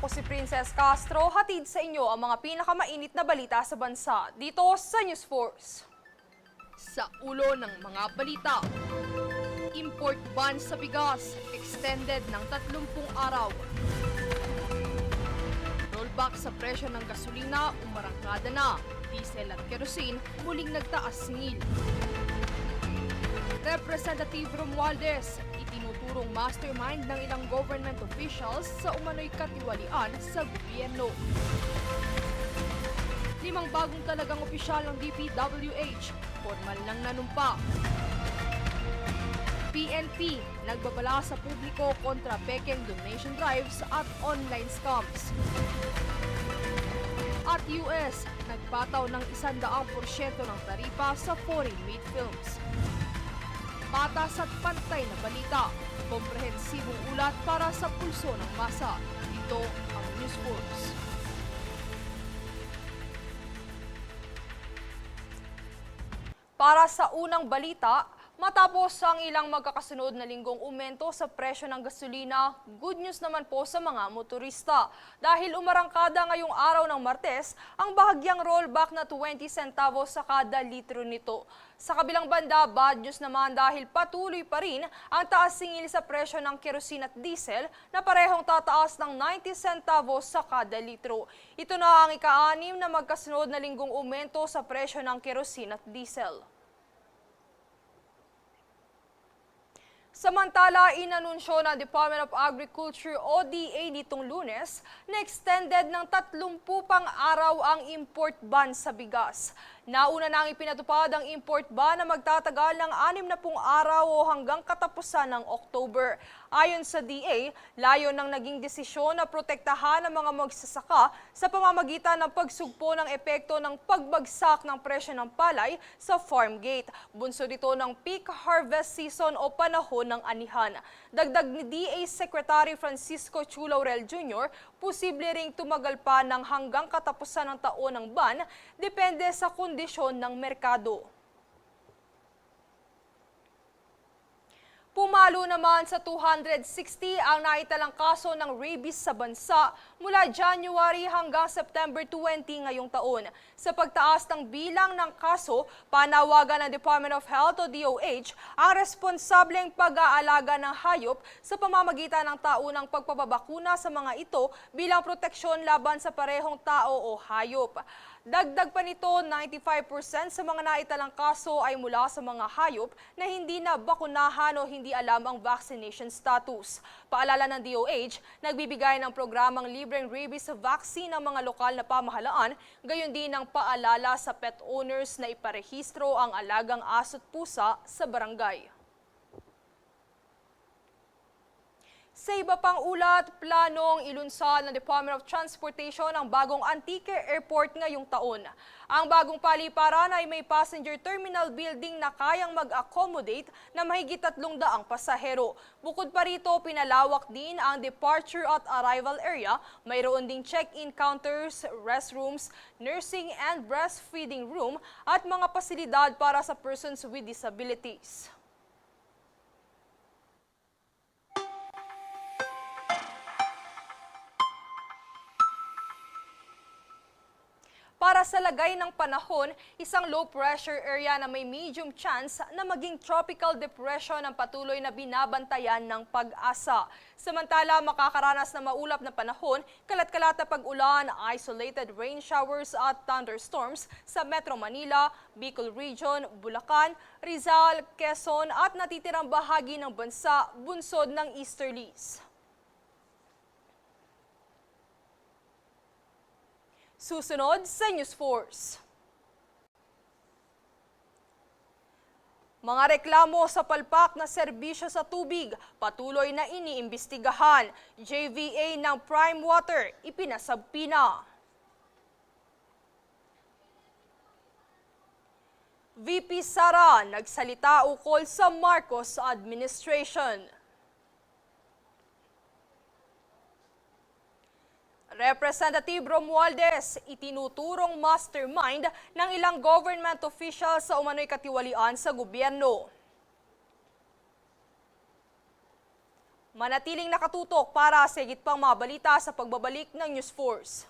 Ako si Princess Castro, hatid sa inyo ang mga pinakamainit na balita sa bansa dito sa News Force. Sa ulo ng mga balita, import ban sa bigas, extended ng 30 araw. Rollback sa presyo ng gasolina, umarangkada na. Diesel at kerosene, muling nagtaas singil. Representative Romualdez, itinuturong mastermind ng ilang government officials sa umano'y katiwalian sa gobyerno. 5 bagong talagang opisyal ng DPWH, formal lang nanumpa. PNP, nagbabala sa publiko kontra pekeng donation drives at online scams. At US, nagpataw ng 100% ng taripa sa foreign-made films. Patas at pantay na balita, komprehensibong ulat para sa pulso ng masa. Ito ang News Force. Para sa unang balita, matapos ang ilang magkakasunod na linggong umento sa presyo ng gasolina, good news naman po sa mga motorista. Dahil umarangkada ngayong araw ng Martes, ang bahagyang rollback na 20 centavos sa kada litro nito. Sa kabilang banda, bad news naman dahil patuloy pa rin ang taas singil sa presyo ng kerosene at diesel na parehong tataas ng 90 centavos sa kada litro. Ito na ang ika-6 na magkasunod na linggong umento sa presyo ng kerosene at diesel. Samantala, inanunsyo ng Department of Agriculture o DA nitong Lunes na extended ng 30 pang araw ang import ban sa bigas. Nauna nang ipinatupad ang import ban na magtatagal ng 60 araw o hanggang katapusan ng October. Ayon sa DA, layon ng naging desisyon na protektahan ang mga magsasaka sa pamamagitan ng pagsugpo ng epekto ng pagbagsak ng presyo ng palay sa farm gate. Bunso dito ng peak harvest season o panahon ng anihan. Dagdag ni DA Secretary Francisco Chu Laurel Jr., posible ring tumagal pa ng hanggang katapusan ng taon ng ban, depende sa kondisyon ng merkado. Pumalo naman sa 260 ang naitalang kaso ng rabies sa bansa mula January hanggang September 20 ngayong taon. Sa pagtaas ng bilang ng kaso, panawagan ng Department of Health o DOH ang responsableng pag-aalaga ng hayop sa pamamagitan ng taunang pagpapabakuna sa mga ito bilang proteksyon laban sa parehong tao o hayop. Dagdag pa nito, 95% sa mga naitalang kaso ay mula sa mga hayop na hindi na bakunahan o hindi alam ang vaccination status. Paalala ng DOH, nagbibigay ng programang libreng rabies vaccine ng mga lokal na pamahalaan, gayon din ang paalala sa pet owners na iparehistro ang alagang aso't pusa sa barangay. Sa iba pang ulat, planong ilunsad ng Department of Transportation ang bagong Antique Airport ngayong taon. Ang bagong paliparan ay may passenger terminal building na kayang mag-accommodate na mahigit 300 pasahero. Bukod pa rito, pinalawak din ang departure at arrival area. Mayroon ding check-in counters, restrooms, nursing and breastfeeding room at mga pasilidad para sa persons with disabilities. Para sa lagay ng panahon, isang low-pressure area na may medium chance na maging tropical depression ang patuloy na binabantayan ng Pag-asa. Samantala, makakaranas na maulap na panahon, kalat-kalat na pag-ulan, isolated rain showers at thunderstorms sa Metro Manila, Bicol Region, Bulacan, Rizal, Quezon at natitirang bahagi ng bansa bunsod ng easterlies. Susunod sa News Force. Mga reklamo sa palpak na serbisyo sa tubig, patuloy na iniimbestigahan. JVA ng Prime Water, ipinasabpi na. VP Sara, nagsalita ukol sa Marcos administration. Representative Romualdez, itinuturong mastermind ng ilang government officials sa umano'y katiwalian sa gobyerno. Manatiling nakatutok para sa higit pang mga balita sa pagbabalik ng News Force.